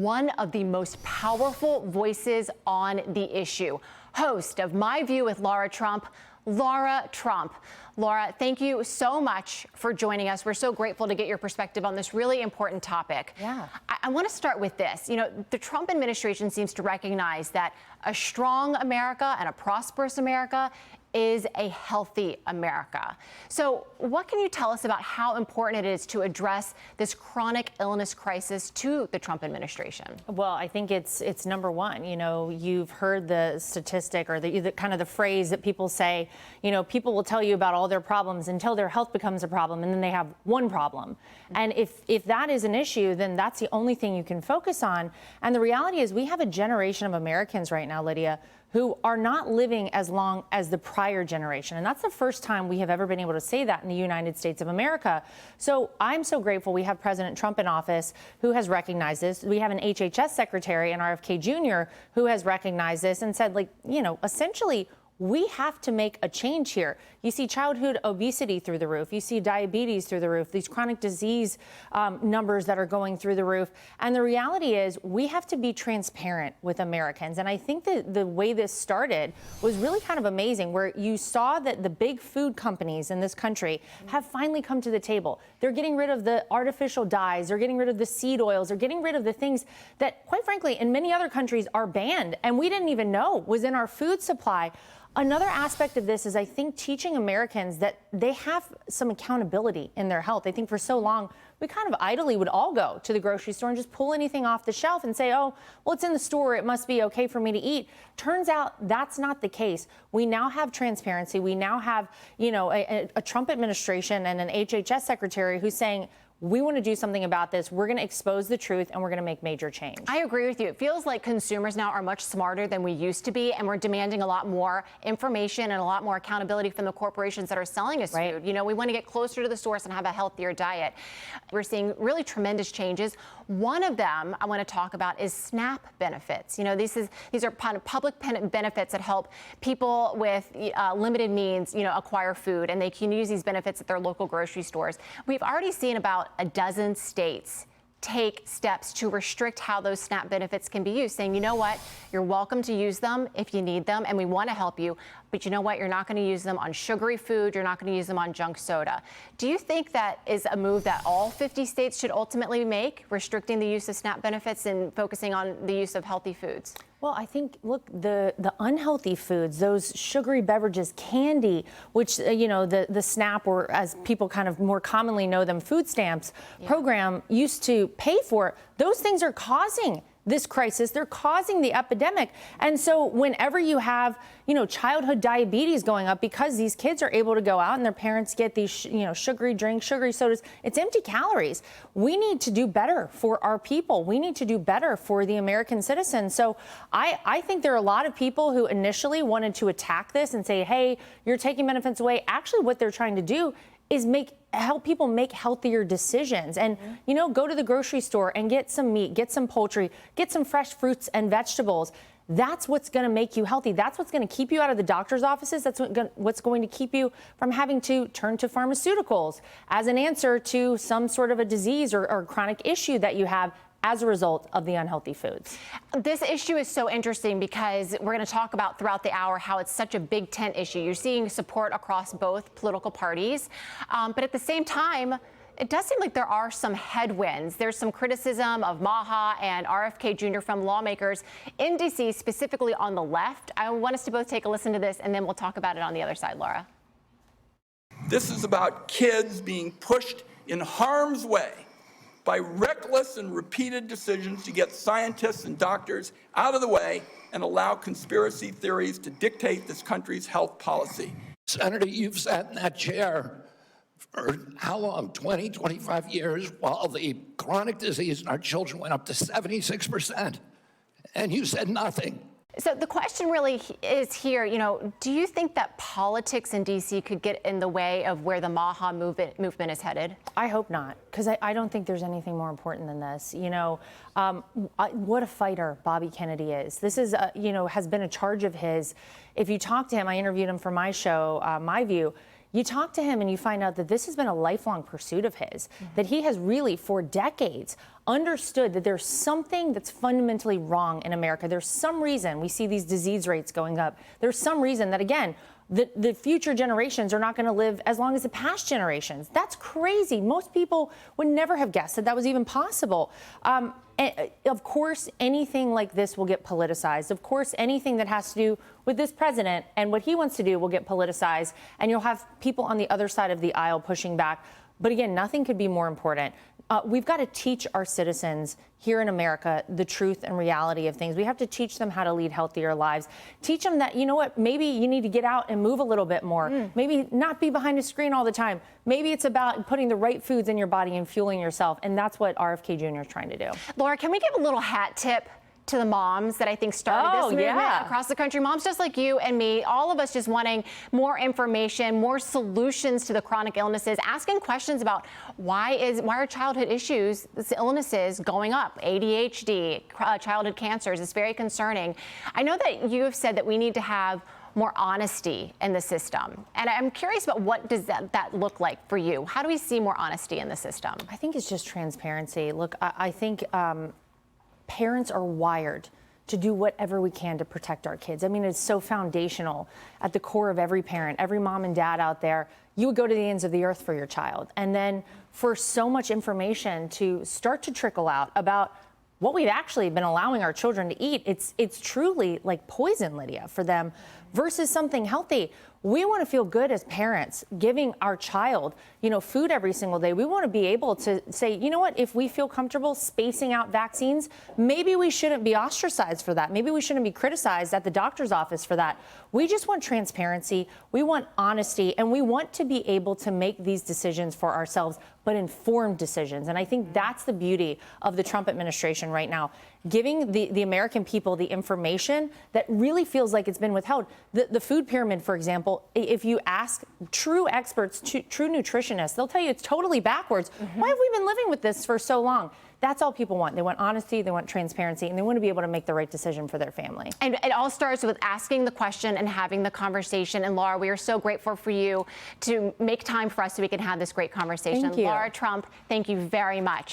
one of the most powerful voices on the issue. Host of My View with Lara Trump, Lara Trump. Lara, thank you so much for joining us. We're so grateful to get your perspective on this really important topic. Yeah. I want to start with this. You know, the Trump administration seems to recognize that a strong America and a prosperous America is a healthy America. So what can you tell us about how important it is to address this chronic illness crisis to the Trump administration? Well, I think it's number one. You know, you've heard the statistic or the kind of the phrase that people say, you know, people will tell you about all their problems until their health becomes a problem, and then they have one problem. And if that is an issue, then that's the only thing you can focus on. And the reality is we have a generation of Americans right now, Lydia, who are not living as long as the prior generation. And that's the first time we have ever been able to say that in the United States of America. So I'm so grateful we have President Trump in office who has recognized this. We have an HHS secretary and RFK Jr. who has recognized this and said, like, you know, essentially, we have to make a change here. You see childhood obesity through the roof. You see diabetes through the roof, these chronic disease numbers that are going through the roof. And the reality is we have to be transparent with Americans. And I think that the way this started was really kind of amazing, where you saw that the big food companies in this country have finally come to the table. They're getting rid of the artificial dyes. They're getting rid of the seed oils. They're getting rid of the things that, quite frankly, in many other countries are banned and we didn't even know was in our food supply. Another aspect of this is, I think, teaching Americans that they have some accountability in their health. I think for so long, we kind of idly would all go to the grocery store and just pull anything off the shelf and say, oh, well, it's in the store. It must be okay for me to eat. Turns out that's not the case. We now have transparency. We now have, you know, a Trump administration and an HHS secretary who's saying, we want to do something about this. We're going to expose the truth and we're going to make major change. I agree with you. It feels like consumers now are much smarter than we used to be, and we're demanding a lot more information and a lot more accountability from the corporations that are selling us food. You know, we want to get closer to the source and have a healthier diet. We're seeing really tremendous changes. One of them I want to talk about is SNAP benefits. You know, these are public benefits that help people with limited means, you know, acquire food, and they can use these benefits at their local grocery stores. We've already seen about a dozen states take steps to restrict how those SNAP benefits can be used, saying, you know what, you're welcome to use them if you need them, and we want to help you, but you know what, you're not going to use them on sugary food, you're not going to use them on junk soda. Do you think that is a move that all 50 states should ultimately make, restricting the use of SNAP benefits and focusing on the use of healthy foods? Well, I think, look, the unhealthy foods, those sugary beverages, candy, which, you know, the SNAP, or as people kind of more commonly know them, food stamps program used to pay for, those things are causing this crisis. They're causing the epidemic. And so whenever you have, you know, childhood diabetes going up because these kids are able to go out and their parents get these, you know, sugary drinks, sugary sodas, it's empty calories. We need to do better for our people. We need to do better for the American citizens. So I think there are a lot of people who initially wanted to attack this and say, hey, you're taking benefits away. Actually, what they're trying to do is help people make healthier decisions and, you know, go to the grocery store and get some meat, get some poultry, get some fresh fruits and vegetables. That's what's going to make you healthy. That's what's going to keep you out of the doctor's offices. That's what's going to keep you from having to turn to pharmaceuticals as an answer to some sort of a disease or chronic issue that you have as a result of the unhealthy foods. This issue is so interesting because we're going to talk about throughout the hour how it's such a big tent issue. You're seeing support across both political parties, but at the same time, it does seem like there are some headwinds. There's some criticism of MAHA and RFK Jr. from lawmakers in D.C., specifically on the left. I want us to both take a listen to this, and then we'll talk about it on the other side, Lara. This is about kids being pushed in harm's way by reckless and repeated decisions to get scientists and doctors out of the way and allow conspiracy theories to dictate this country's health policy. Senator, you've sat in that chair for how long? 20, 25 years, while the chronic disease in our children went up to 76%, and you said nothing. So the question really is here, you know, do you think that politics in D.C. could get in the way of where the MAHA movement is headed? I hope not, because I don't think there's anything more important than this. You know, what a fighter Bobby Kennedy is. This is, you know, has been a charge of his. If you talk to him, I interviewed him for my show, My View. You talk to him and you find out that this has been a lifelong pursuit of his, that he has really, for decades, understood that there's something that's fundamentally wrong in America. There's some reason we see these disease rates going up. There's some reason that, again, the future generations are not going to live as long as the past generations. That's crazy. Most people would never have guessed that that was even possible. And of course, anything like this will get politicized. Of course, anything that has to do with this president and what he wants to do will get politicized. And you'll have people on the other side of the aisle pushing back. But again, nothing could be more important. We've got to teach our citizens here in America the truth and reality of things. We have to teach them how to lead healthier lives. Teach them that, you know what, maybe you need to get out and move a little bit more. Maybe not be behind a screen all the time. Maybe it's about putting the right foods in your body and fueling yourself. And that's what RFK Jr. is trying to do. Laura, can we give a little hat tip to the moms that I think started this movement across the country? Moms just like you and me, all of us just wanting more information, more solutions to the chronic illnesses, asking questions about why are childhood issues, illnesses going up? ADHD, childhood cancers is very concerning. I know that you have said that we need to have more honesty in the system. And I'm curious about what does that look like for you? How do we see more honesty in the system? I think it's just transparency. Look, I think parents are wired to do whatever we can to protect our kids. I mean, it's so foundational at the core of every parent, every mom and dad out there. You would go to the ends of the earth for your child. And then for so much information to start to trickle out about what we've actually been allowing our children to eat, it's truly like poison, Lydia, for them versus something healthy. We want to feel good as parents giving our child, food every single day. We want to be able to say, you know what, if we feel comfortable spacing out vaccines, maybe we shouldn't be ostracized for that. Maybe we shouldn't be criticized at the doctor's office for that. We just want transparency. We want honesty, and we want to be able to make these decisions for ourselves, but informed decisions. And I think that's the beauty of the Trump administration right now, giving the American people the information that really feels like it's been withheld. The food pyramid, for example, if you ask true experts, true nutritionists, they'll tell you it's totally backwards. Why have we been living with this for so long? That's all people want. They want honesty, they want transparency, and they want to be able to make the right decision for their family. And it all starts with asking the question and having the conversation. And Laura, we are so grateful for you to make time for us so we can have this great conversation. Thank you. Lara Trump, thank you very much.